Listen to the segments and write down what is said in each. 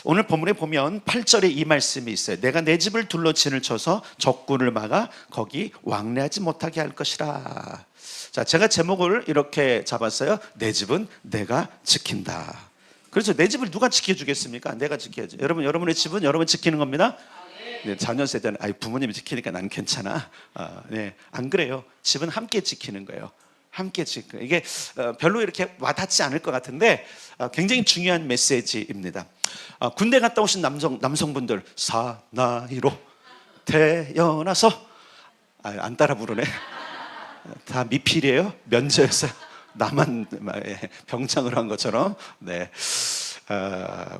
오늘 본문에 보면 8절에 이 말씀이 있어요. 내가 내 집을 둘러 진을 쳐서 적군을 막아 거기 왕래하지 못하게 할 것이라. 자, 제가 제목을 이렇게 잡았어요. 내 집은 내가 지킨다. 그렇죠. 내 집을 누가 지켜주겠습니까? 내가 지켜야죠. 여러분, 여러분의 집은 여러분 지키는 겁니다. 네, 자녀 세대는 부모님이 지키니까 난 괜찮아. 네, 안 그래요. 집은 함께 지키는 거예요. 함께 지키는 거예요. 이게 별로 이렇게 와닿지 않을 것 같은데 굉장히 중요한 메시지입니다. 군대 갔다 오신 남성분들, 사나이로 태어나서 안 따라 부르네. 다 미필이에요. 면제였어요. 나만 병장을 한 것처럼. 네.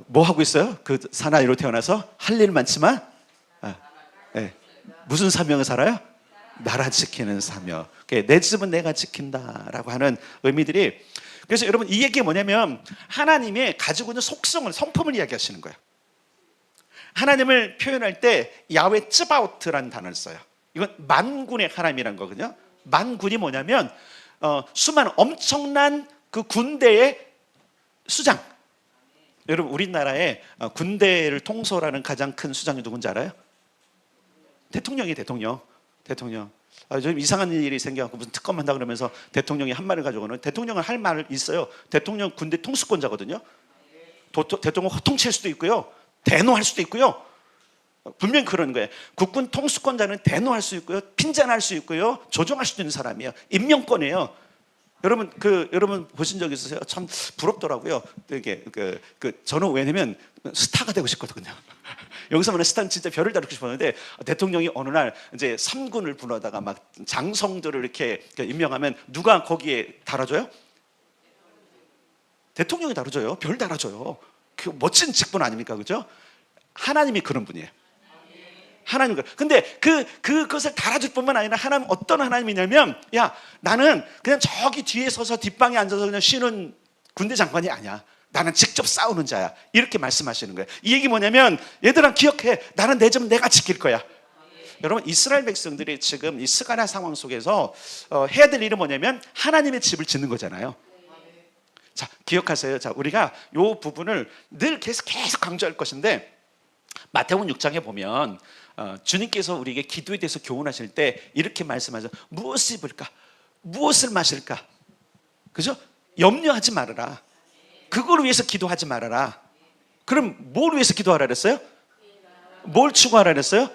뭐 하고 있어요? 그 사나이로 태어나서 할 일 많지만 네. 무슨 사명을 살아요? 나라 지키는 사명. 내 집은 내가 지킨다라고 하는 의미들이. 그래서 여러분, 이 얘기가 뭐냐면 하나님의 가지고 있는 속성을, 성품을 이야기하시는 거예요. 하나님을 표현할 때 야훼 츠바오트라는 단어를 써요. 이건 만군의 하나님이라는 거거든요. 만군이 뭐냐면 수많은 엄청난 그 군대의 수장. 여러분, 우리나라의 군대를 통솔하는 가장 큰 수장이 누군지 알아요? 대통령이 대통령. 좀 이상한 일이 생겨갖고 무슨 특검 한다 그러면서 대통령이 한 말을 가지고는 대통령은 할 말 있어요. 대통령 군대 통수권자거든요. 대통령 호통칠 수도 있고요. 대노할 수도 있고요. 분명히 그런 거예요. 국군 통수권자는 대노할 수 있고요. 핀잔할 수 있고요. 조종할 수도 있는 사람이에요. 임명권이에요. 여러분 보신 적 있으세요? 참 부럽더라고요. 이게 저는 왜냐면 스타가 되고 싶거든요. 여기서 보면 스타는 진짜 별을 다루고 싶었는데 대통령이 어느 날 이제 3군을 불러다가 막 장성들을 이렇게 임명하면 누가 거기에 달아줘요? 대통령이 달아줘요. 별 달아줘요. 그 멋진 직분 아닙니까, 그죠? 하나님이 그런 분이에요. 하나님. 근데 그것을 달아줄 뿐만 아니라 하나님 어떤 하나님이냐면, 야, 나는 그냥 저기 뒤에 서서 뒷방에 앉아서 그냥 쉬는 군대 장관이 아니야. 나는 직접 싸우는 자야. 이렇게 말씀하시는 거예요. 이 얘기 뭐냐면, 얘들아 기억해. 나는 내 집 내가 지킬 거야. 여러분, 이스라엘 백성들이 지금 이 스가랴 상황 속에서 해야 될 일은 뭐냐면 하나님의 집을 짓는 거잖아요. 자, 기억하세요. 자, 우리가 이 부분을 늘 계속 강조할 것인데, 마태복음 6장에 보면 주님께서 우리에게 기도에 대해서 교훈하실 때 이렇게 말씀하죠. 무엇을 입을까? 무엇을 마실까? 그죠? 염려하지 말아라. 그걸 위해서 기도하지 말아라. 그럼 뭘 위해서 기도하라 그랬어요? 뭘 추구하라 그랬어요?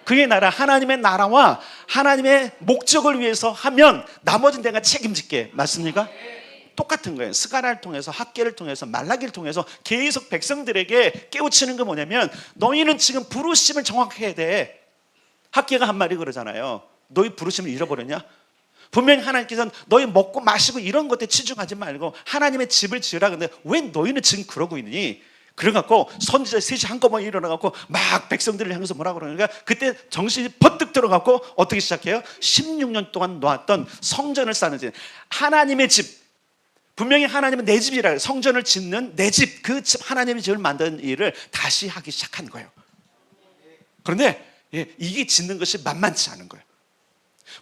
그의 나라, 하나님의 나라와 하나님의 목적을 위해서 하면 나머지는 내가 책임질게. 맞습니까? 똑같은 거예요. 스가랴를 통해서, 학개를 통해서, 말라기를 통해서 계속 백성들에게 깨우치는 게 뭐냐면, 너희는 지금 부르심을 정확히 해야 돼. 학개가 한 말이 그러잖아요. 너희 부르심을 잃어버렸냐? 분명히 하나님께서는 너희 먹고 마시고 이런 것에 치중하지 말고 하나님의 집을 지으라. 근데 왜 너희는 지금 그러고 있니? 그래갖고 선지자 셋이 한꺼번에 일어나갖고 막 백성들을 향해서 뭐라 그러니까, 그때 정신이 버뜩 들어갖고 어떻게 시작해요? 16년 동안 놓았던 성전을 쌓는 집, 하나님의 집. 분명히 하나님은 내 집이라, 성전을 짓는 내 집, 그 집, 하나님의 집을 만드는 일을 다시 하기 시작한 거예요. 그런데 이게 짓는 것이 만만치 않은 거예요.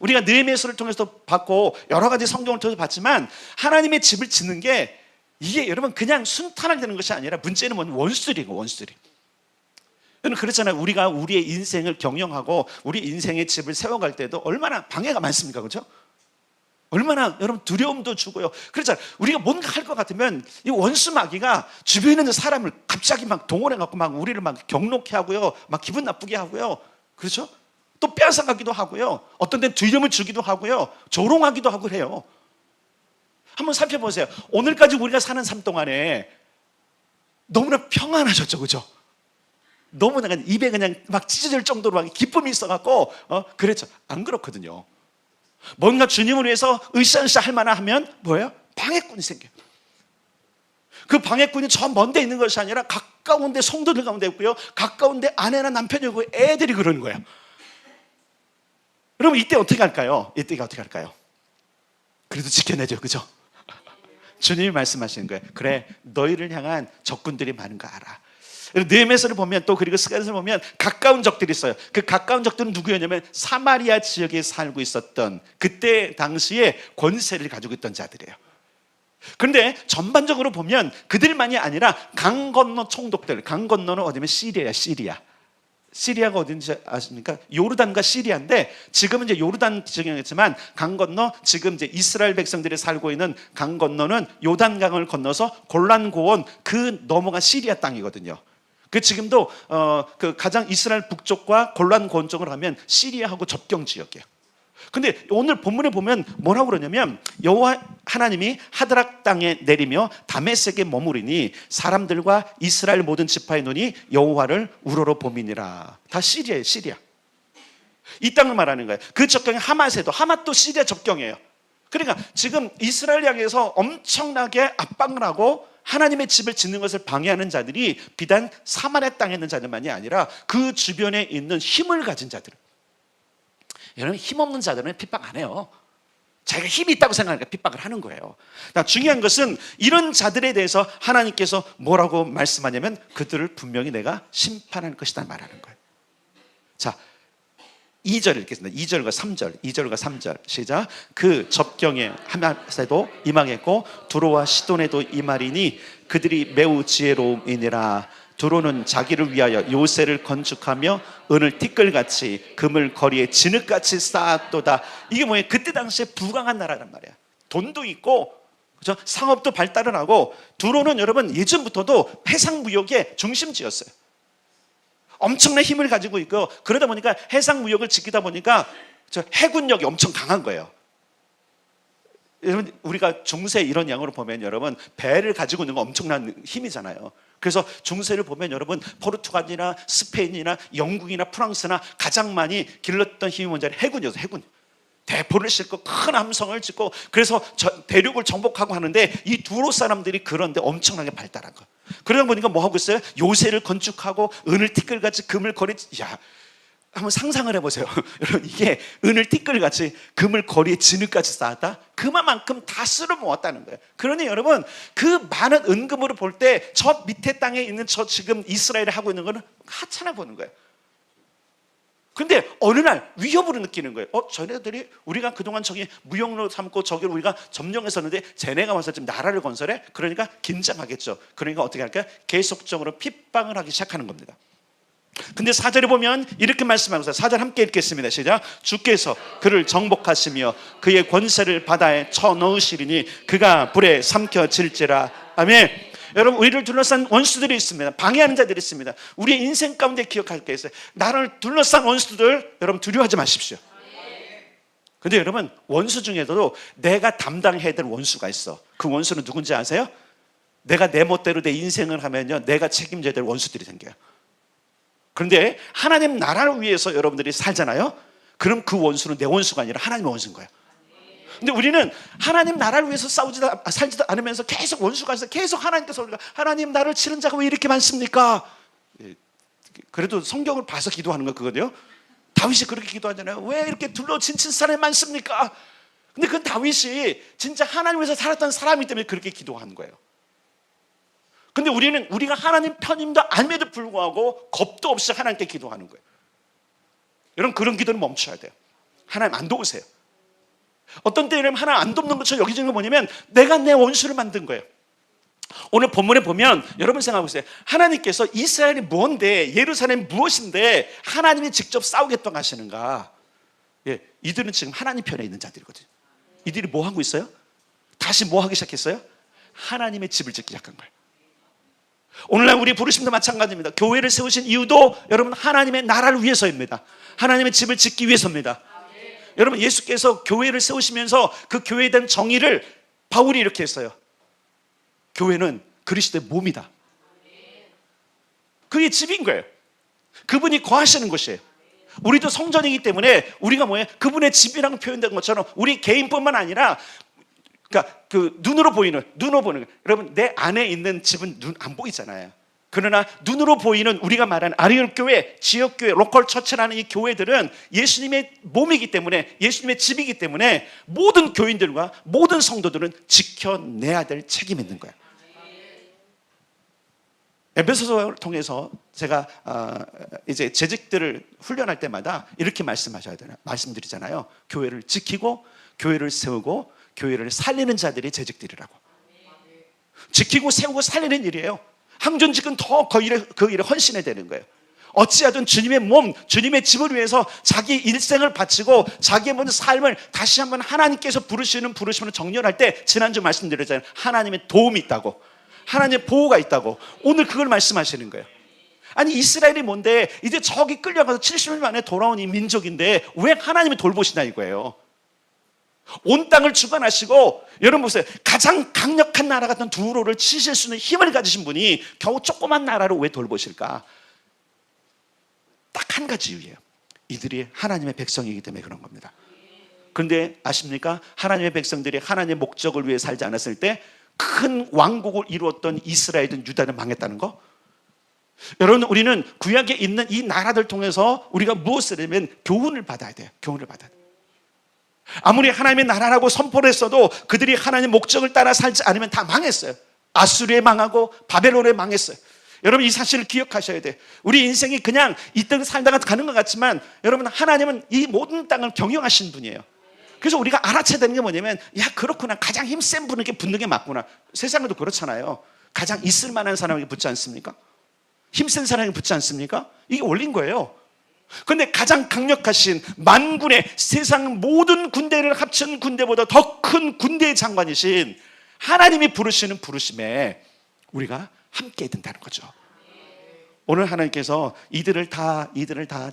우리가 느헤미야서를 통해서 봤고 여러 가지 성경을 통해서 봤지만, 하나님의 집을 짓는 게 이게 여러분 그냥 순탄하게 되는 것이 아니라 문제는 뭐냐면 원수들이고, 원수들이. 여러분 그렇잖아요. 우리가 우리의 인생을 경영하고 우리 인생의 집을 세워갈 때도 얼마나 방해가 많습니까, 그렇죠? 얼마나 여러분 두려움도 주고요. 그렇잖아요. 우리가 뭔가 할 것 같으면 이 원수 마귀가 주변에 있는 사람을 갑자기 막 동원해갖고 막 우리를 막 경록해 하고요, 막 기분 나쁘게 하고요, 그렇죠? 또 빼앗아가기도 하고요, 어떤 데는 두려움을 주기도 하고요, 조롱하기도 하고 그래요. 한번 살펴보세요. 오늘까지 우리가 사는 삶 동안에 너무나 평안하셨죠, 그죠? 너무나 입에 그냥 막 찢어질 정도로 막 기쁨이 있어갖고 그랬죠. 안 그렇거든요. 뭔가 주님을 위해서 으쌰으쌰 할 만한 하면 뭐예요? 방해꾼이 생겨요. 그 방해꾼이 저 먼 데 있는 것이 아니라 가까운 데 성도들 가운데 있고요, 가까운 데 아내나 남편이 있고 애들이 그러는 거예요. 여러분 이때 어떻게 할까요? 이때가 어떻게 할까요? 그래도 지켜내죠, 그죠? 주님이 말씀하시는 거예요. 그래, 너희를 향한 적군들이 많은 거 알아. 느헤미야서를 보면, 또 그리고 스가랴서를 보면 가까운 적들이 있어요. 그 가까운 적들은 누구였냐면 사마리아 지역에 살고 있었던, 그때 당시에 권세를 가지고 있던 자들이에요. 그런데 전반적으로 보면 그들만이 아니라 강 건너 총독들, 강 건너는 어디면 시리아야, 시리아. 시리아가 어딘지 아십니까? 요르단과 시리아인데 지금은 이제 요르단 지경이었지만 강 건너 지금 이제 이스라엘 백성들이 살고 있는 강 건너는 요단강을 건너서 골란 고원 그 넘어간 시리아 땅이거든요. 그 지금도 그 가장 이스라엘 북쪽과 골란 고원 쪽으로 가면 시리아하고 접경 지역이에요. 근데 오늘 본문에 보면 뭐라고 그러냐면 여호와 하나님이 하드락 땅에 내리며 다메섹에 머무르니 사람들과 이스라엘 모든 지파의 눈이 여호와를 우러러 봄이니라. 다 시리아예요, 시리아. 이 땅을 말하는 거예요. 그 접경에 하맛에도, 하맛도 시리아 접경이에요. 그러니까 지금 이스라엘 향해서 엄청나게 압박을 하고 하나님의 집을 짓는 것을 방해하는 자들이 비단 사마리아 땅에 있는 자들만이 아니라 그 주변에 있는 힘을 가진 자들. 여러분, 힘없는 자들은 핍박 안 해요. 자기가 힘이 있다고 생각하니까 핍박을 하는 거예요. 중요한 것은 이런 자들에 대해서 하나님께서 뭐라고 말씀하냐면 그들을 분명히 내가 심판할 것이다 말하는 거예요. 자, 2절 읽겠습니다. 2절과 3절, 2절과 3절 시작. 그 접경에 하맛에도 임하겠고 두로와 시돈에도 임하리니 그들이 매우 지혜로움이니라. 두로는 자기를 위하여 요새를 건축하며 은을 티끌같이 금을 거리에 진흙같이 쌓았도다. 이게 뭐예요? 그때 당시에 부강한 나라란 말이야. 돈도 있고, 그렇죠? 상업도 발달을 하고. 두로는 여러분 예전부터도 해상무역의 중심지였어요. 엄청난 힘을 가지고 있고, 그러다 보니까 해상무역을 지키다 보니까 해군력이 엄청 강한 거예요. 여러분, 우리가 중세 이런 양으로 보면 여러분 배를 가지고 있는 거 엄청난 힘이잖아요. 그래서 중세를 보면 여러분 포르투갈이나 스페인이나 영국이나 프랑스나 가장 많이 길렀던 힘이 뭔지 알아요? 해군이었어요. 해군. 대포를 싣고 큰 함성을 짓고 그래서 대륙을 정복하고 하는데 이 두로 사람들이 그런데 엄청나게 발달한 거. 그러다 보니까 뭐 하고 있어요? 요새를 건축하고 은을 티끌같이 금을 거리. 야, 한번 상상을 해보세요. 여러분, 이게 은을 티끌같이 금을 거리에 진흙같이 쌓았다? 그만큼 다 쓸어 모았다는 거예요. 그러니 여러분, 그 많은 은금으로 볼 때 저 밑에 땅에 있는 저 지금 이스라엘이 하고 있는 거는 하찮아 보는 거예요. 근데 어느 날 위협으로 느끼는 거예요. 저네들이 우리가 그동안 저기 무역로 삼고 저기를 우리가 점령했었는데 쟤네가 와서 지금 나라를 건설해? 그러니까 긴장하겠죠. 그러니까 어떻게 할까요? 계속적으로 핍박을 하기 시작하는 겁니다. 근데 4절에 보면 이렇게 말씀하고 있어요. 4절 함께 읽겠습니다. 시작. 주께서 그를 정복하시며 그의 권세를 바다에 쳐넣으시리니 그가 불에 삼켜질지라. 아멘. 여러분, 우리를 둘러싼 원수들이 있습니다. 방해하는 자들이 있습니다. 우리의 인생 가운데 기억할 게 있어요. 나를 둘러싼 원수들, 여러분 두려워하지 마십시오. 근데 여러분, 원수 중에서도 내가 담당해야 될 원수가 있어. 그 원수는 누군지 아세요? 내가 내 멋대로 내 인생을 하면요, 내가 책임져야 될 원수들이 생겨요. 그런데 하나님 나라를 위해서 여러분들이 살잖아요. 그럼 그 원수는 내 원수가 아니라 하나님의 원수인 거예요. 근데 우리는 하나님 나라를 위해서 살지도 않으면서 계속 원수가 있어. 계속 하나님께서 우리가 하나님 나를 치는 자가 왜 이렇게 많습니까? 그래도 성경을 봐서 기도하는 거 그거든요. 다윗이 그렇게 기도하잖아요. 왜 이렇게 둘러친친 사람이 많습니까? 근데 그건 다윗이 진짜 하나님 위해서 살았던 사람이기 때문에 그렇게 기도한 거예요. 근데 우리는 우리가 하나님 편임도 아님에도 불구하고 겁도 없이 하나님께 기도하는 거예요. 여러분, 그런 기도는 멈춰야 돼요. 하나님 안 도우세요. 어떤 때는 하나님 안 돕는 것처럼 여기지는 게 뭐냐면 내가 내 원수를 만든 거예요. 오늘 본문에 보면 여러분 생각해보세요. 하나님께서 이스라엘이 뭔데, 예루살렘이 무엇인데 하나님이 직접 싸우겠다고 하시는가? 예, 이들은 지금 하나님 편에 있는 자들이거든요. 이들이 뭐 하고 있어요? 다시 뭐 하기 시작했어요? 하나님의 집을 짓기 시작한 거예요. 오늘날 우리 부르심도 마찬가지입니다. 교회를 세우신 이유도 여러분 하나님의 나라를 위해서입니다. 하나님의 집을 짓기 위해서입니다. 여러분, 예수께서 교회를 세우시면서 그 교회에 대한 정의를 바울이 이렇게 했어요. 교회는 그리스도의 몸이다. 그게 집인 거예요. 그분이 거하시는 곳이에요. 우리도 성전이기 때문에 우리가 뭐예요? 그분의 집이라고 표현된 것처럼 우리 개인뿐만 아니라, 그러니까 그 눈으로 보이는 거예요. 여러분, 내 안에 있는 집은 눈 안 보이잖아요. 그러나 눈으로 보이는 우리가 말하는 아리울교회, 지역교회, 로컬 처치라는 이 교회들은 예수님의 몸이기 때문에, 예수님의 집이기 때문에 모든 교인들과 모든 성도들은 지켜내야 될 책임이 있는 거예요. 에베소서를 통해서 제가 이제 재직들을 훈련할 때마다 이렇게 말씀드리잖아요. 교회를 지키고 교회를 세우고 교회를 살리는 자들이 재직들이라고. 지키고 세우고 살리는 일이에요. 항존직은 더 그 일에 헌신해야 되는 거예요. 어찌하든 주님의 몸, 주님의 집을 위해서 자기 일생을 바치고 자기의 모든 삶을 다시 한번 하나님께서 부르심으로 정렬할 때, 지난주 말씀드렸잖아요. 하나님의 도움이 있다고, 하나님의 보호가 있다고. 오늘 그걸 말씀하시는 거예요. 아니, 이스라엘이 뭔데, 이제 저기 끌려가서 70년 만에 돌아온 이 민족인데 왜 하나님이 돌보시나 이거예요. 온 땅을 주관하시고, 여러분 보세요. 가장 강력한 나라 같은 두로를 치실 수 있는 힘을 가지신 분이 겨우 조그만 나라를 왜 돌보실까? 딱 한 가지 이유예요. 이들이 하나님의 백성이기 때문에 그런 겁니다. 그런데 아십니까? 하나님의 백성들이 하나님의 목적을 위해 살지 않았을 때 큰 왕국을 이루었던 이스라엘은 유다는 망했다는 거. 여러분, 우리는 구약에 있는 이 나라들 통해서 우리가 무엇을 하면 교훈을 받아야 돼요. 교훈을 받아야 돼요. 아무리 하나님의 나라라고 선포를 했어도 그들이 하나님의 목적을 따라 살지 않으면 다 망했어요. 아수르에 망하고 바벨론에 망했어요. 여러분, 이 사실을 기억하셔야 돼요. 우리 인생이 그냥 이 땅을 살다가 가는 것 같지만, 여러분, 하나님은 이 모든 땅을 경영하신 분이에요. 그래서 우리가 알아채야 되는 게 뭐냐면, 야, 그렇구나, 가장 힘센 분에게 붙는 게 맞구나. 세상에도 그렇잖아요. 가장 있을 만한 사람에게 붙지 않습니까? 힘센 사람에게 붙지 않습니까? 이게 원리인 거예요. 그런데 가장 강력하신 만군의, 세상 모든 군대를 합친 군대보다 더 큰 군대의 장관이신 하나님이 부르시는 부르심에 우리가 함께 된다는 거죠. 오늘 하나님께서 이들을 다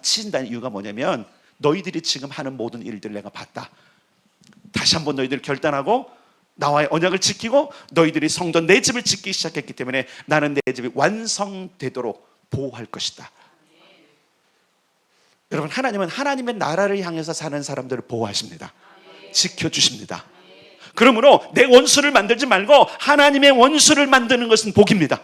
치신다는 이유가 뭐냐면, 너희들이 지금 하는 모든 일들을 내가 봤다. 다시 한번 너희들을 결단하고 나와의 언약을 지키고 너희들이 성전 내 집을 짓기 시작했기 때문에 나는 내 집이 완성되도록 보호할 것이다. 여러분, 하나님은 하나님의 나라를 향해서 사는 사람들을 보호하십니다. 지켜주십니다. 그러므로 내 원수를 만들지 말고 하나님의 원수를 만드는 것은 복입니다.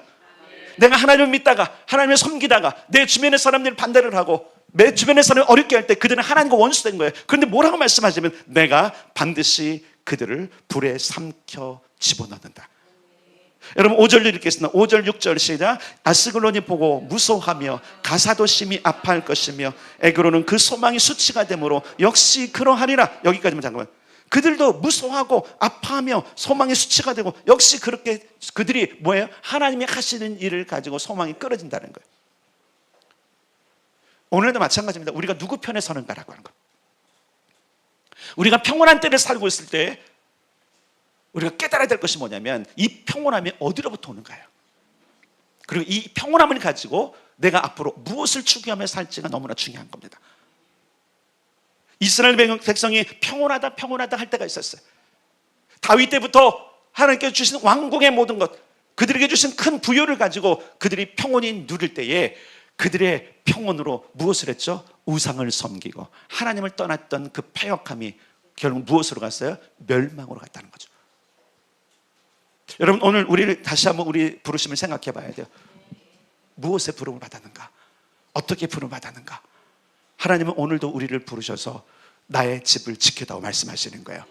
내가 하나님을 믿다가, 하나님을 섬기다가 내 주변의 사람들이 반대를 하고 내 주변의 사람을 어렵게 할 때 그들은 하나님과 원수된 거예요. 그런데 뭐라고 말씀하시면, 내가 반드시 그들을 불에 삼켜 집어넣는다. 여러분, 5절 읽겠습니다. 5절 6절 시작. 아스글론이 보고 무서워하며 가사도 심히 아파할 것이며 에그로는 그 소망이 수치가 되므로 역시 그러하리라. 여기까지만 잠깐만. 그들도 무서워하고 아파하며 소망이 수치가 되고 역시 그렇게 그들이 뭐예요? 하나님이 하시는 일을 가지고 소망이 끊어진다는 거예요. 오늘도 마찬가지입니다. 우리가 누구 편에 서는가라고 하는 거예요. 우리가 평온한 때를 살고 있을 때 우리가 깨달아야 될 것이 뭐냐면, 이 평온함이 어디로부터 오는가요? 그리고 이 평온함을 가지고 내가 앞으로 무엇을 추구하며 살지가 너무나 중요한 겁니다. 이스라엘 백성이 평온하다 할 때가 있었어요. 다윗 때부터 하나님께서 주신 왕궁의 모든 것, 그들에게 주신 큰 부여를 가지고 그들이 평온히 누릴 때에 그들의 평온으로 무엇을 했죠? 우상을 섬기고 하나님을 떠났던 그 패역함이 결국 무엇으로 갔어요? 멸망으로 갔다는 거죠. 여러분, 오늘 우리를 다시 한번 우리 부르심을 생각해 봐야 돼요. 무엇에 부름을 받았는가? 어떻게 부름을 받았는가? 하나님은 오늘도 우리를 부르셔서 나의 집을 지켜다오 말씀하시는 거예요.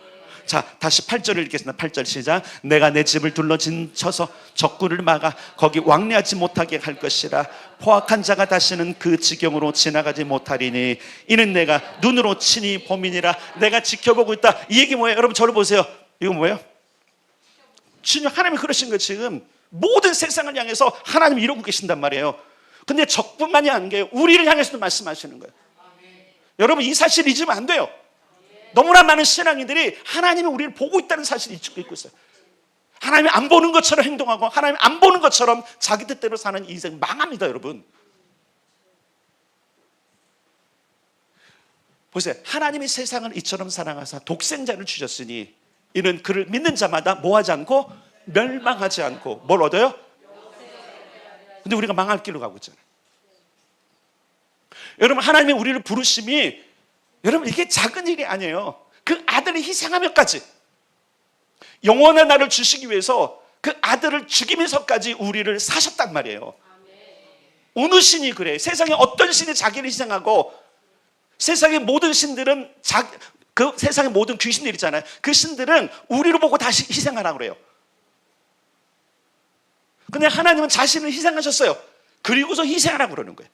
자, 다시 8절을 읽겠습니다. 8절 시작. 내가 내 집을 둘러쳐서 적군을 막아 거기 왕래하지 못하게 할 것이라. 포악한 자가 다시는 그 지경으로 지나가지 못하리니 이는 내가 눈으로 친히 범인이라. 내가 지켜보고 있다. 이 얘기 뭐예요? 여러분, 저를 보세요. 이거 뭐예요? 주님, 하나님이 그러신 거예요. 지금 모든 세상을 향해서 하나님이 이러고 계신단 말이에요. 근데 적뿐만이 아니라 우리를 향해서도 말씀하시는 거예요. 여러분, 이 사실 잊으면 안 돼요. 너무나 많은 신앙인들이 하나님이 우리를 보고 있다는 사실을 잊고 있어요. 하나님이 안 보는 것처럼 행동하고 하나님이 안 보는 것처럼 자기 뜻대로 사는 인생 망합니다, 여러분. 보세요. 하나님이 세상을 이처럼 사랑하사 독생자를 주셨으니 이는 그를 믿는 자마다 뭐하지 않고 멸망하지 않고 뭘 얻어요? 근데 우리가 망할 길로 가고 있잖아요. 여러분, 하나님이 우리를 부르심이, 여러분, 이게 작은 일이 아니에요. 그 아들을 희생하며까지 영원한 나를 주시기 위해서 그 아들을 죽이면서까지 우리를 사셨단 말이에요. 어느 신이 그래? 세상에 어떤 신이 자기를 희생하고, 세상의 모든 신들은 그 세상의 모든 귀신들 있잖아요. 그 신들은 우리를 보고 다시 희생하라고 그래요. 근데 하나님은 자신을 희생하셨어요. 그리고서 희생하라고 그러는 거예요.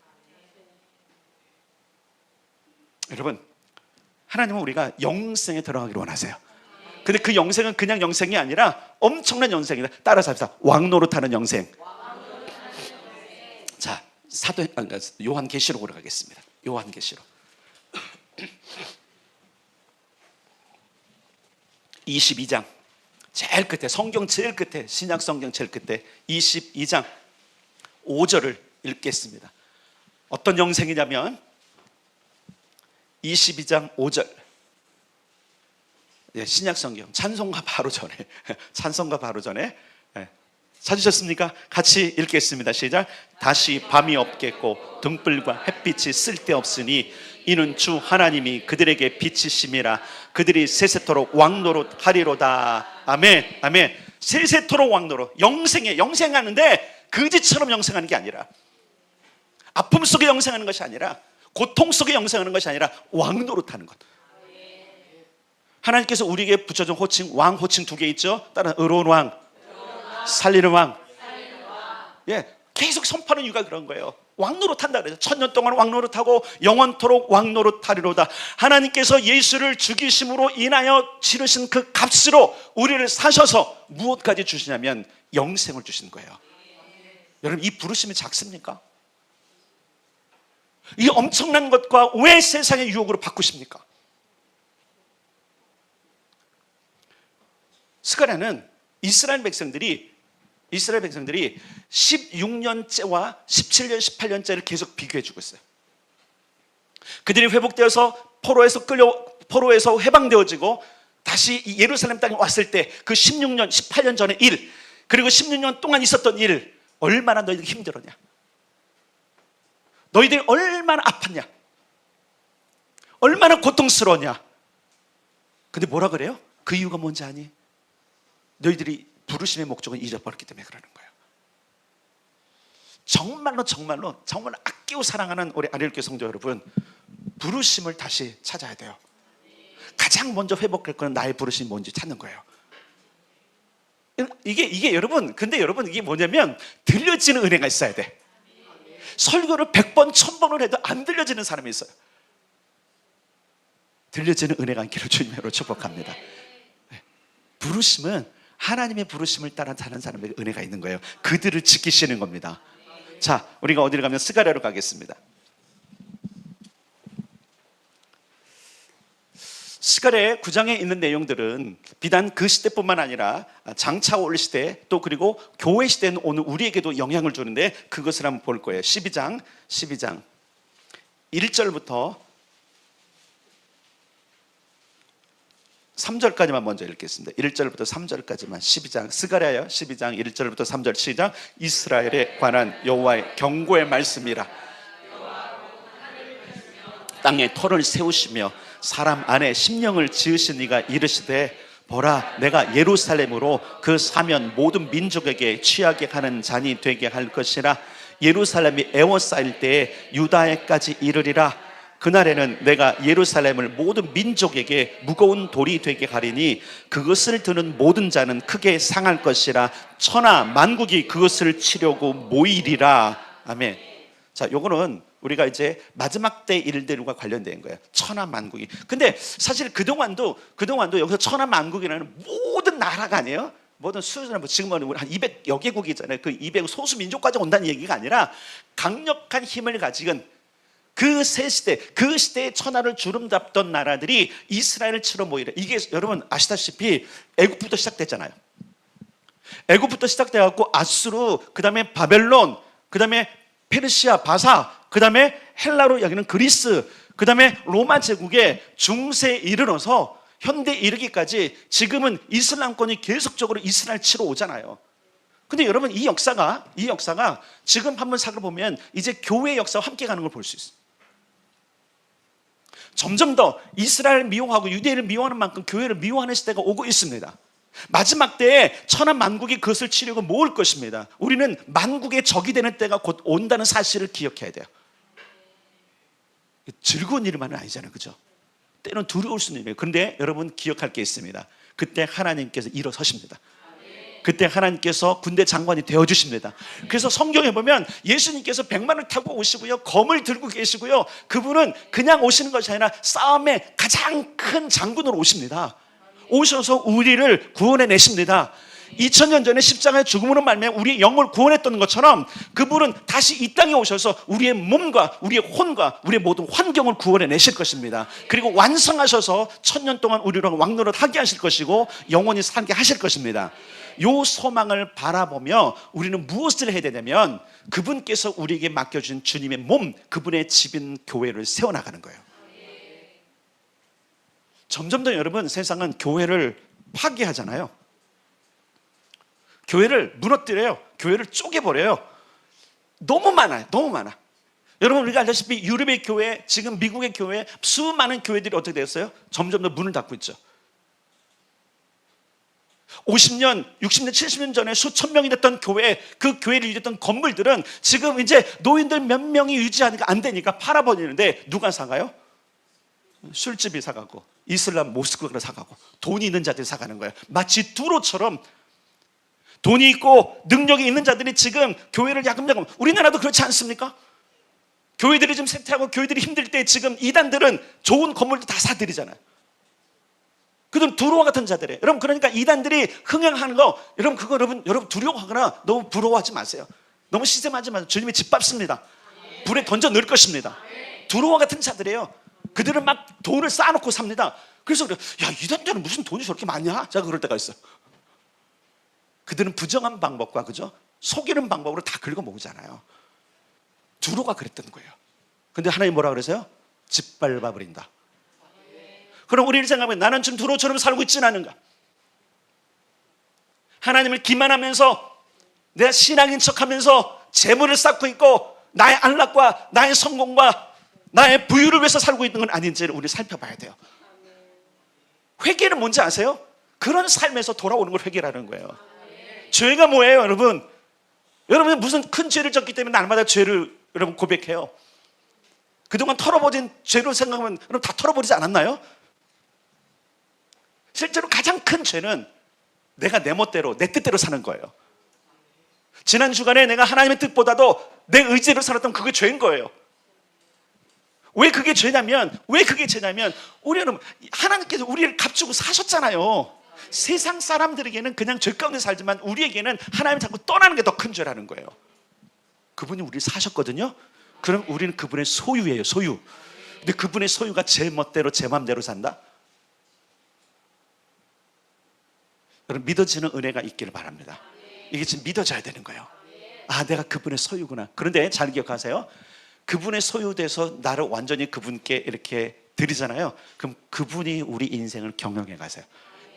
여러분, 하나님은 우리가 영생에 들어가기를 원하세요. 근데 그 영생은 그냥 영생이 아니라 엄청난 영생이다. 따라서 합시다. 왕노릇하는 영생. 자, 요한계시록으로 가겠습니다. 요한계시록 22장 제일 끝에, 성경 제일 끝에, 신약 성경 제일 끝에 22장 5절을 읽겠습니다. 어떤 영생이냐면 22장 5절, 신약 성경 찬송가 바로 전에 찬송가 바로 전에 찾으셨습니까? 같이 읽겠습니다. 시작. 다시 밤이 없겠고 등불과 햇빛이 쓸데없으니 이는 주 하나님이 그들에게 빛이심이라. 그들이 세세토록 왕노릇 하리로다. 아멘. 아멘. 세세토록 왕노릇. 영생하는데 거지처럼 영생하는 게 아니라, 아픔 속에 영생하는 것이 아니라, 고통 속에 영생하는 것이 아니라 왕노릇하는 것. 하나님께서 우리에게 붙여준 호칭, 왕 호칭 2개 있죠. 따라 의로운 왕, 살리는 왕. 계속 선포하는 이유가 그런 거예요. 왕노릇한다 그래요. 1000년 동안 왕노릇하고 영원토록 왕노릇하리로다. 하나님께서 예수를 죽이심으로 인하여 치르신 그 값으로 우리를 사셔서 무엇까지 주시냐면 영생을 주신 거예요. 여러분, 이 부르심이 작습니까? 이 엄청난 것과 왜 세상의 유혹으로 바꾸십니까? 스가랴는 이스라엘 백성들이 16년째와 17년, 18년째를 계속 비교해주고 있어요. 그들이 회복되어서 포로에서 해방되어지고 다시 예루살렘 땅에 왔을 때 그 16년, 18년 전의 일, 그리고 16년 동안 있었던 일, 얼마나 너희들이 힘들었냐, 너희들이 얼마나 아팠냐, 얼마나 고통스러웠냐. 근데 뭐라 그래요? 그 이유가 뭔지 아니? 너희들이 부르심의 목적을 잊어버렸기 때문에 그러는 거예요. 정말로 아끼고 사랑하는 우리 아리엘교회 성도 여러분, 부르심을 다시 찾아야 돼요. 가장 먼저 회복할 건 나의 부르심이 뭔지 찾는 거예요. 이게 여러분, 근데 여러분, 이게 뭐냐면 들려지는 은혜가 있어야 돼. 설교를 100번, 1000번을 해도 안 들려지는 사람이 있어요. 들려지는 은혜가 있기를 주님으로 축복합니다. 부르심은 하나님의 부르심을 따라 사는 사람에게 은혜가 있는 거예요. 그들을 지키시는 겁니다. 자, 우리가 어디를 가면 스가랴로 가겠습니다. 스가랴의 9장에 있는 내용들은 비단 그 시대뿐만 아니라 장차 올 시대, 또 그리고 교회 시대는 오늘 우리에게도 영향을 주는데 그것을 한번 볼 거예요. 12장 1절부터 3절까지만 먼저 읽겠습니다. 1절부터 3절까지만. 12장 스가랴요. 12장 1절부터 3절 시작. 이스라엘에 관한 여호와의 경고의 말씀이라. 땅에 터를 세우시며 사람 안에 심령을 지으신 이가 이르시되, 보라, 내가 예루살렘으로 그 사면 모든 민족에게 취하게 하는 잔이 되게 할 것이라. 예루살렘이 에워싸일 때에 유다에까지 이르리라. 그날에는 내가 예루살렘을 모든 민족에게 무거운 돌이 되게 하리니 그것을 드는 모든 자는 크게 상할 것이라. 천하 만국이 그것을 치려고 모이리라. 아멘. 자, 요거는 우리가 이제 마지막 때 일들과 관련된 거예요. 천하 만국이. 근데 사실 그동안도 여기서 천하 만국이라는 모든 나라가 아니에요. 모든 수요자는 지금은 우리 한 200여 개국이잖아요. 그 200 소수 민족까지 온다는 얘기가 아니라 강력한 힘을 가진 그 세 시대, 그 시대의 천하를 주름잡던 나라들이 이스라엘을 치러 모이래. 이게 여러분 아시다시피 애국부터 시작됐잖아요. 애국부터 시작돼갖고 아수르, 그 다음에 바벨론, 그 다음에 페르시아, 바사, 그 다음에 헬라로 여기는 그리스, 그 다음에 로마 제국의 중세에 이르러서 현대에 이르기까지 지금은 이슬람권이 계속적으로 이스라엘 치러 오잖아요. 근데 여러분, 이 역사가 지금 한번 살펴보면 이제 교회의 역사와 함께 가는 걸 볼 수 있어요. 점점 더 이스라엘을 미워하고 유대인을 미워하는 만큼 교회를 미워하는 시대가 오고 있습니다. 마지막 때에 천하 만국이 그것을 치려고 모을 것입니다. 우리는 만국의 적이 되는 때가 곧 온다는 사실을 기억해야 돼요. 즐거운 일만은 아니잖아요, 그죠? 때는 두려울 수는 있어요. 그런데 여러분 기억할 게 있습니다. 그때 하나님께서 일어서십니다. 그때 하나님께서 군대 장관이 되어주십니다. 그래서 성경에 보면 예수님께서 백마를 타고 오시고요, 검을 들고 계시고요, 그분은 그냥 오시는 것이 아니라 싸움의 가장 큰 장군으로 오십니다. 오셔서 우리를 구원해 내십니다. 2000년 전에 십자가의 죽음으로 말미암아 우리의 영을 구원했던 것처럼 그분은 다시 이 땅에 오셔서 우리의 몸과 우리의 혼과 우리의 모든 환경을 구원해 내실 것입니다. 그리고 완성하셔서 1000년 동안 우리를 왕노릇 하게 하실 것이고 영원히 살게 하실 것입니다. 이 소망을 바라보며 우리는 무엇을 해야 되냐면 그분께서 우리에게 맡겨준 주님의 몸, 그분의 집인 교회를 세워나가는 거예요. 점점 더 여러분, 세상은 교회를 파괴하잖아요. 교회를 무너뜨려요. 교회를 쪼개버려요. 너무 많아요. 너무 많아. 여러분, 우리가 알다시피 유럽의 교회, 지금 미국의 교회, 수많은 교회들이 어떻게 됐어요? 점점 더 문을 닫고 있죠. 50년, 60년, 70년 전에 수천 명이 됐던 교회, 그 교회를 유지했던 건물들은 지금 이제 노인들 몇 명이 유지하니까 안 되니까 팔아버리는데 누가 사가요? 술집이 사가고 이슬람 모스크가 사가고 돈이 있는 자들이 사가는 거예요. 마치 두로처럼 돈이 있고 능력이 있는 자들이 지금 교회를 야금야금, 우리나라도 그렇지 않습니까? 교회들이 좀 쇠퇴하고 교회들이 힘들 때 지금 이단들은 좋은 건물도 다 사들이잖아요. 그들은 두로와 같은 자들이에요. 여러분, 그러니까 이단들이 흥행하는 거, 여러분 그거 여러분 두려워하거나 너무 부러워하지 마세요. 너무 시샘하지 마세요. 주님이 짓밟습니다. 불에 던져 넣을 것입니다. 두로와 같은 자들이에요. 그들은 막 돈을 쌓아놓고 삽니다. 그래서 그래, 야, 이단들은 무슨 돈이 저렇게 많냐? 제가 그럴 때가 있어요. 그들은 부정한 방법과, 그죠? 속이는 방법으로 다 긁어 모으잖아요. 두로가 그랬던 거예요. 근데 하나님 뭐라 그러세요? 짓밟아 버린다. 그럼 우리를 생각하면 나는 지금 두로처럼 살고 있지는 않은가? 하나님을 기만하면서 내가 신앙인 척하면서 재물을 쌓고 있고 나의 안락과 나의 성공과 나의 부유를 위해서 살고 있는 건 아닌지를 우리 살펴봐야 돼요. 회개는 뭔지 아세요? 그런 삶에서 돌아오는 걸 회개라는 거예요. 죄가 뭐예요, 여러분? 여러분 무슨 큰 죄를 졌기 때문에 날마다 죄를 여러분 고백해요. 그동안 털어버린 죄로 생각하면 여러분 다 털어버리지 않았나요? 실제로 가장 큰 죄는 내가 내 멋대로 내 뜻대로 사는 거예요. 지난 주간에 내가 하나님의 뜻보다도 내 의지로 살았던 그게 죄인 거예요. 왜 그게 죄냐면 우리는 하나님께서 우리를 값주고 사셨잖아요. 세상 사람들에게는 그냥 죄 가운데 살지만 우리에게는 하나님 자꾸 떠나는 게 더 큰 죄라는 거예요. 그분이 우리를 사셨거든요. 그럼 우리는 그분의 소유예요, 소유. 근데 그분의 소유가 제 멋대로 제 맘대로 산다? 여러분, 믿어지는 은혜가 있기를 바랍니다. 이게 지금 믿어져야 되는 거예요. 아, 내가 그분의 소유구나. 그런데 잘 기억하세요. 그분의 소유돼서 나를 완전히 그분께 이렇게 드리잖아요. 그럼 그분이 우리 인생을 경영해 가세요.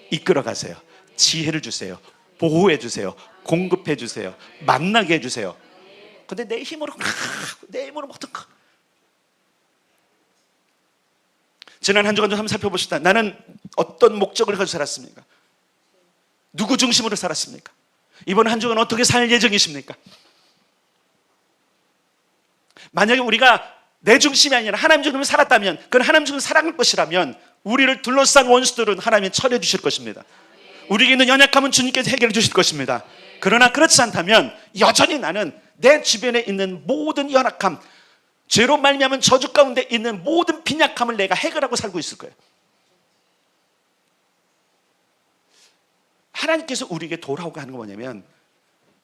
이끌어 가세요. 지혜를 주세요. 보호해 주세요. 공급해 주세요. 만나게 해 주세요. 근데 내 힘으로 어떤 거. 지난 한 주간 좀 한번 살펴보시다. 나는 어떤 목적을 가지고 살았습니까? 누구 중심으로 살았습니까? 이번 한 주간 어떻게 살 예정이십니까? 만약에 우리가 내 중심이 아니라 하나님 중심으로 살았다면, 그건 하나님 중심으로 살아갈 것이라면 우리를 둘러싼 원수들은 하나님이 처리해 주실 것입니다. 우리에게 있는 연약함은 주님께서 해결해 주실 것입니다. 그러나 그렇지 않다면 여전히 나는 내 주변에 있는 모든 연약함, 죄로 말미암은 저주 가운데 있는 모든 빈약함을 내가 해결하고 살고 있을 거예요. 하나님께서 우리에게 돌아오게 하는 건 뭐냐면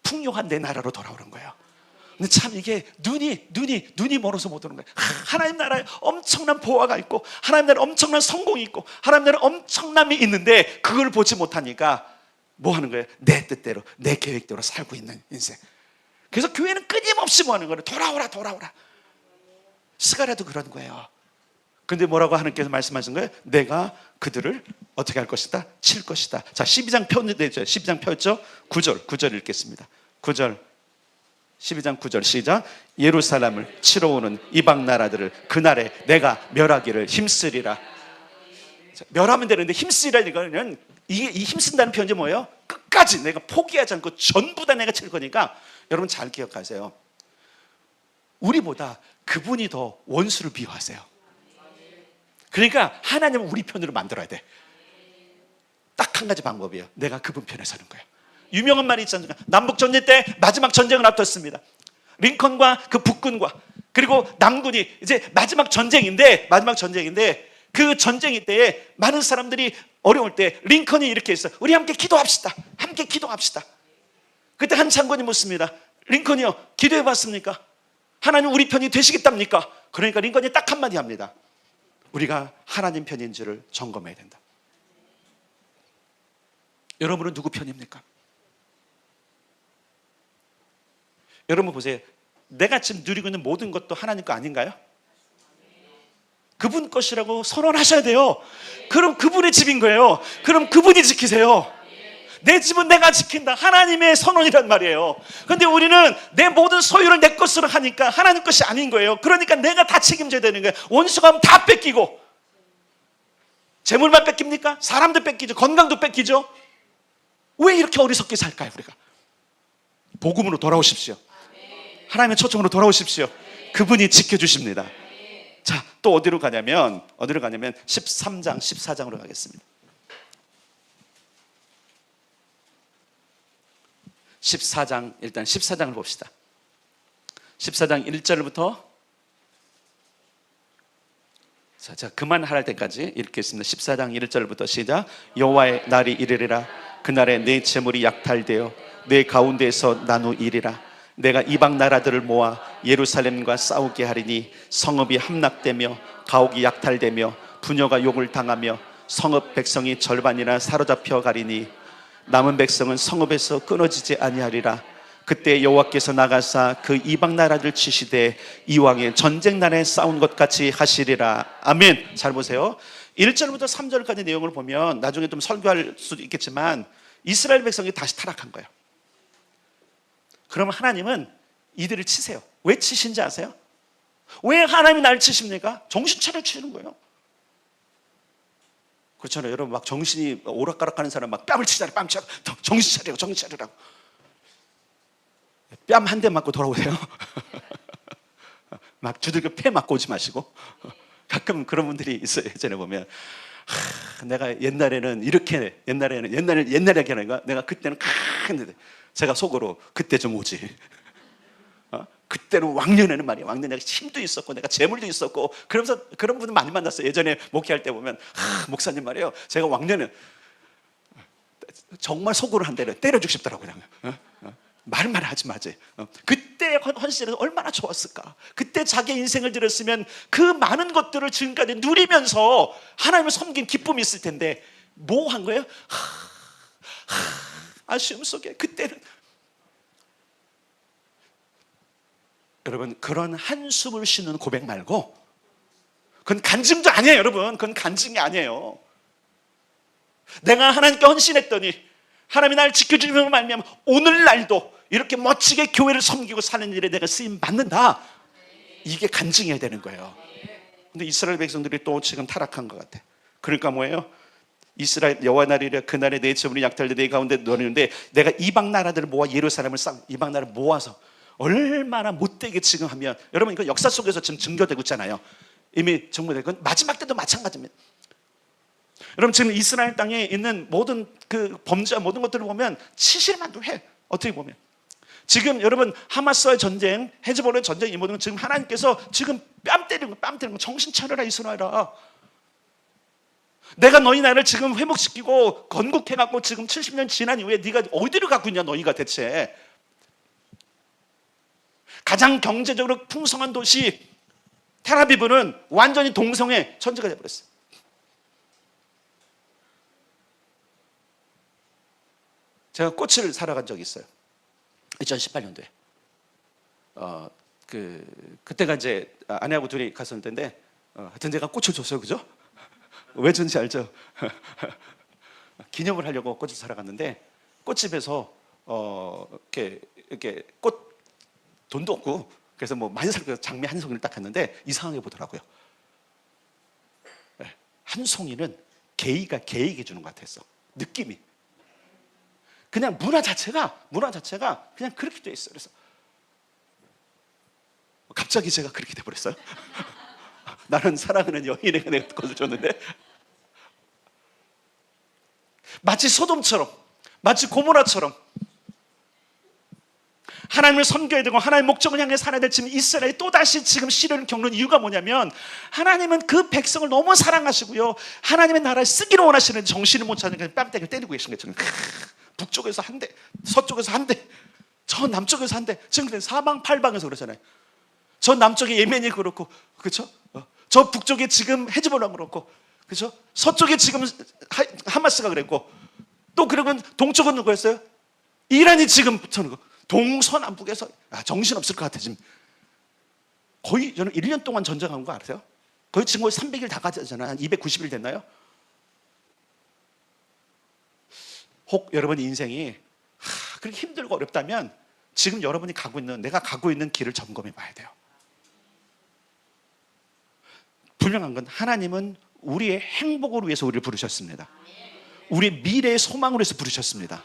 풍요한 내 나라로 돌아오는 거예요. 근데 참 이게 눈이 멀어서 못 오는 거예요. 하나님 나라에 엄청난 보화가 있고 하나님 나라에 엄청난 성공이 있고 하나님 나라에 엄청남이 있는데 그걸 보지 못하니까 뭐 하는 거예요? 내 뜻대로 내 계획대로 살고 있는 인생. 그래서 교회는 끊임없이 뭐 하는 거예요? 돌아오라. 스가랴도 그런 거예요. 근데 뭐라고 하나님께서 말씀하신 거예요? 내가 그들을 어떻게 할 것이다? 칠 것이다. 자, 12장 폈는데 12장 폈죠? 9절 읽겠습니다. 9절 12장 9절 시작. 예루살렘을 치러 오는 이방 나라들을 그날에 내가 멸하기를 힘쓰리라. 자, 멸하면 되는데 힘쓰리라는 거는 이 힘쓴다는 표현이 뭐예요? 끝까지 내가 포기하지 않고 전부 다 내가 칠 거니까 여러분 잘 기억하세요. 우리보다 그분이 더 원수를 미워하세요. 그러니까 하나님은 우리 편으로 만들어야 돼. 딱 한 가지 방법이에요. 내가 그분 편에 서는 거예요. 유명한 말이 있잖아요. 남북전쟁 때 마지막 전쟁을 앞뒀습니다. 링컨과 그 북군과 그리고 남군이 이제 마지막 전쟁인데 그 전쟁 때에 많은 사람들이 어려울 때 링컨이 이렇게 했어요. 우리 함께 기도합시다. 함께 기도합시다. 그때 한 장관이 묻습니다. 링컨이요, 기도해 봤습니까? 하나님 우리 편이 되시겠답니까? 그러니까 링컨이 딱 한마디 합니다. 우리가 하나님 편인지를 점검해야 된다. 여러분은 누구 편입니까? 여러분 보세요. 내가 지금 누리고 있는 모든 것도 하나님 거 아닌가요? 그분 것이라고 선언하셔야 돼요. 그럼 그분의 집인 거예요. 그럼 그분이 지키세요. 내 집은 내가 지킨다. 하나님의 선언이란 말이에요. 그런데 우리는 내 모든 소유를 내 것으로 하니까 하나님 것이 아닌 거예요. 그러니까 내가 다 책임져야 되는 거예요. 원수가 하면 다 뺏기고. 재물만 뺏깁니까? 사람도 뺏기죠. 건강도 뺏기죠. 왜 이렇게 어리석게 살까요, 우리가? 복음으로 돌아오십시오. 하나님의 초청으로 돌아오십시오. 그분이 지켜주십니다. 자, 또 어디로 가냐면 13장, 14장으로 가겠습니다. 14장, 일단 14장을 봅시다. 14장 1절부터 자, 그만할 때까지 읽겠습니다. 14장 1절부터 시작. 여호와의 날이 이르리라. 그날에 내 재물이 약탈되어 내 가운데에서 나누이리라. 내가 이방 나라들을 모아 예루살렘과 싸우게 하리니 성읍이 함락되며 가옥이 약탈되며 부녀가 욕을 당하며 성읍 백성이 절반이나 사로잡혀 가리니 남은 백성은 성읍에서 끊어지지 아니하리라. 그때 여호와께서 나가사 그 이방 나라를 치시되 이왕의 전쟁 날에 싸운 것 같이 하시리라. 아멘. 잘 보세요. 1절부터 3절까지 내용을 보면 나중에 좀 설교할 수도 있겠지만 이스라엘 백성이 다시 타락한 거예요. 그러면 하나님은 이들을 치세요. 왜 치신지 아세요? 왜 하나님이 날 치십니까? 정신 차려 치는 거예요. 그렇잖아요. 여러분 막 정신이 오락가락하는 사람 막 뺨을 치잖아요. 뺨 치라고. 정신 차려요. 정신 차리라고. 뺨 한 대 맞고 돌아오세요. 막 두들겨 패 맞고 오지 마시고. 가끔 그런 분들이 있어요. 예전에 보면 내가 옛날에는 이렇게 옛날에 하는가? 내가 그때는 했는데 제가 속으로 그때 좀 오지. 그때는 왕년에는 말이야. 왕년 내가 힘도 있었고 내가 재물도 있었고 그러면서 그런 분들 많이 만났어요. 예전에 목회할 때 보면 목사님 말이에요. 제가 왕년에 정말 속으로 한 대를 때려주고 싶더라고요. 말만 하지 마지. 그때 헌신해서 얼마나 좋았을까. 그때 자기 인생을 들였으면 그 많은 것들을 지금까지 누리면서 하나님을 섬긴 기쁨이 있을 텐데 뭐 한 거예요? 아쉬움 속에 그때는. 여러분 그런 한숨을 쉬는 고백 말고 그건 간증도 아니에요. 여러분 그건 간증이 아니에요. 내가 하나님께 헌신했더니 하나님이 나를 지켜주시면 말미암아 오늘날도 이렇게 멋지게 교회를 섬기고 사는 일에 내가 쓰임 받는다. 이게 간증해야 되는 거예요. 근데 이스라엘 백성들이 또 지금 타락한 것 같아. 그러니까 뭐예요? 이스라엘 여호와 날이라 그날에 내 재물이 약탈돼 내 가운데 넣었는데 내가 이방 나라들을 모아 예루살렘을 이방 나라를 모아서 얼마나 못되게 지금 하면 여러분 이거 역사 속에서 지금 증거되고 있잖아요. 이미 증거되고 마지막 때도 마찬가지입니다. 여러분 지금 이스라엘 땅에 있는 모든 그 범죄와 모든 것들을 보면 치실만도 해. 어떻게 보면 지금 여러분 하마스와의 전쟁, 헤즈볼의 전쟁 이 모든 건 지금 하나님께서 지금 뺨 때리는 거 정신 차려라 이스라엘아. 내가 너희 나라를 지금 회복시키고 건국해갖고 지금 70년 지난 이후에 네가 어디를 갖고 있냐 너희가 대체. 가장 경제적으로 풍성한 도시 텔아비브는 완전히 동성애 천지가 되어버렸어요. 제가 꽃을 사러 간 적이 있어요. 2018년도에. 그때가 이제 아내하고 둘이 갔었을 텐데, 하여튼 제가 꽃을 줬어요, 그죠? 왜 줬는지 알죠? 기념을 하려고 꽃을 사러 갔는데, 꽃집에서, 이렇게 꽃, 돈도 없고, 그래서 뭐 많이 살고 장미 한 송이를 딱 했는데, 이상하게 보더라고요. 한 송이는 게이가 게이에게 주는 것 같았어. 느낌이. 그냥 문화 자체가 그냥 그렇게 돼 있어요. 그래서 갑자기 제가 그렇게 돼 버렸어요. 나는 사랑하는 여인에게 내가 꽃을 줬는데 마치 소돔처럼, 마치 고모라처럼 하나님을 섬겨야 되고 하나님의 목적을 향해 살아야 될 지금 이스라엘이 또다시 지금 시련을 겪는 이유가 뭐냐면 하나님은 그 백성을 너무 사랑하시고요, 하나님의 나라를 쓰기를 원하시는데 정신을 못 차리니까 뺨때기를 때리고 계신 거예요. 북쪽에서 한 대, 서쪽에서 한 대, 저 남쪽에서 한 대. 지금 사방팔방에서 그러잖아요. 저 남쪽에 예멘이 그렇고, 그렇죠? 저 북쪽에 지금 헤즈볼라 그렇고, 그렇죠? 서쪽에 지금 하마스가 그랬고, 또 그러면 동쪽은 누구였어요? 이란이 지금 붙어는 거. 동서남북에서 정신 없을 것 같아 지금. 거의 저는 1년 동안 전쟁한 거 아세요? 거의 지금 거의 300일 다 가잖아요. 한 290일 됐나요? 혹 여러분 인생이 그렇게 힘들고 어렵다면 지금 여러분이 내가 가고 있는 길을 점검해 봐야 돼요. 분명한 건 하나님은 우리의 행복을 위해서 우리를 부르셨습니다. 우리의 미래의 소망을 위해서 부르셨습니다.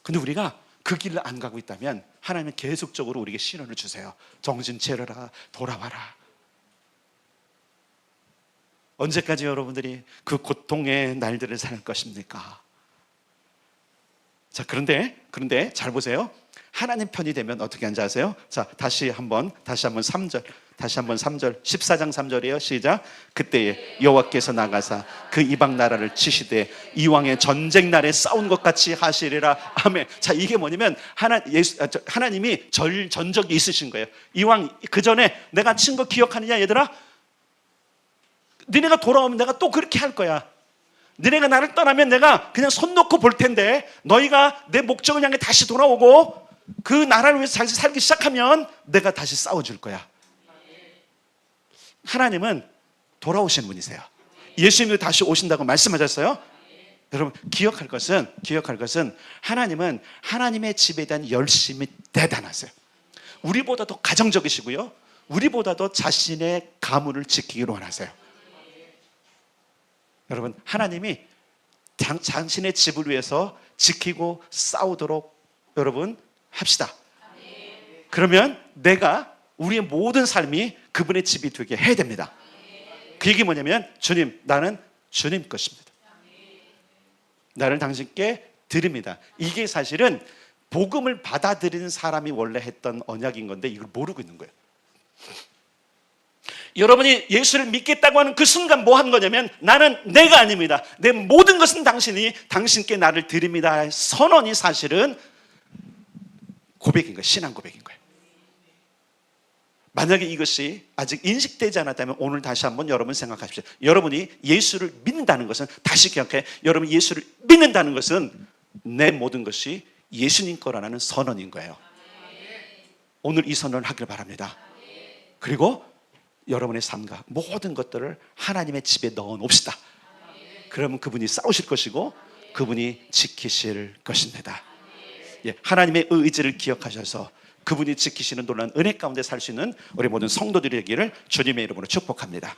근데 우리가 그 길을 안 가고 있다면 하나님은 계속적으로 우리에게 신호를 주세요. 정신 차려라, 돌아와라. 언제까지 여러분들이 그 고통의 날들을 살 것입니까? 자, 그런데 잘 보세요. 하나님 편이 되면 어떻게 하는지 아세요? 자, 다시 한번 3절. 14장 3절이에요. 시작. 그때에 여호와께서 나가사 그 이방 나라를 치시되 이왕의 전쟁 날에 싸운 것 같이 하시리라. 아멘. 자, 이게 뭐냐면 하나님이 전적이 있으신 거예요. 이왕 그 전에 내가 친 거 기억하느냐 얘들아? 니네가 돌아오면 내가 또 그렇게 할 거야. 너네가 나를 떠나면 내가 그냥 손 놓고 볼 텐데 너희가 내 목적을 향해 다시 돌아오고 그 나라를 위해서 다시 살기 시작하면 내가 다시 싸워줄 거야. 하나님은 돌아오시는 분이세요. 예수님도 다시 오신다고 말씀하셨어요. 여러분 기억할 것은 하나님은 하나님의 집에 대한 열심이 대단하세요. 우리보다 더 가정적이시고요, 우리보다 더 자신의 가문을 지키기를 원하세요. 여러분 하나님이 당신의 집을 위해서 지키고 싸우도록 여러분 합시다. 그러면 우리의 모든 삶이 그분의 집이 되게 해야 됩니다. 그 얘기 뭐냐면 주님, 나는 주님 것입니다. 나를 당신께 드립니다. 이게 사실은 복음을 받아들이는 사람이 원래 했던 언약인 건데 이걸 모르고 있는 거예요. 여러분이 예수를 믿겠다고 하는 그 순간 뭐 한 거냐면 나는 내가 아닙니다. 내 모든 것은 당신께 나를 드립니다. 선언이 사실은 고백인 거예요. 신앙 고백인 거예요. 만약에 이것이 아직 인식되지 않았다면 오늘 다시 한번 여러분 생각하십시오. 여러분이 예수를 믿는다는 것은, 다시 기억해, 여러분이 예수를 믿는다는 것은 내 모든 것이 예수님 거라는 선언인 거예요. 오늘 이 선언을 하길 바랍니다. 그리고 여러분의 삶과 모든 것들을 하나님의 집에 넣어 놓읍시다. 그러면 그분이 싸우실 것이고 그분이 지키실 것입니다. 하나님의 의지를 기억하셔서 그분이 지키시는 놀라운 은혜 가운데 살 수 있는 우리 모든 성도들이 되기를 주님의 이름으로 축복합니다.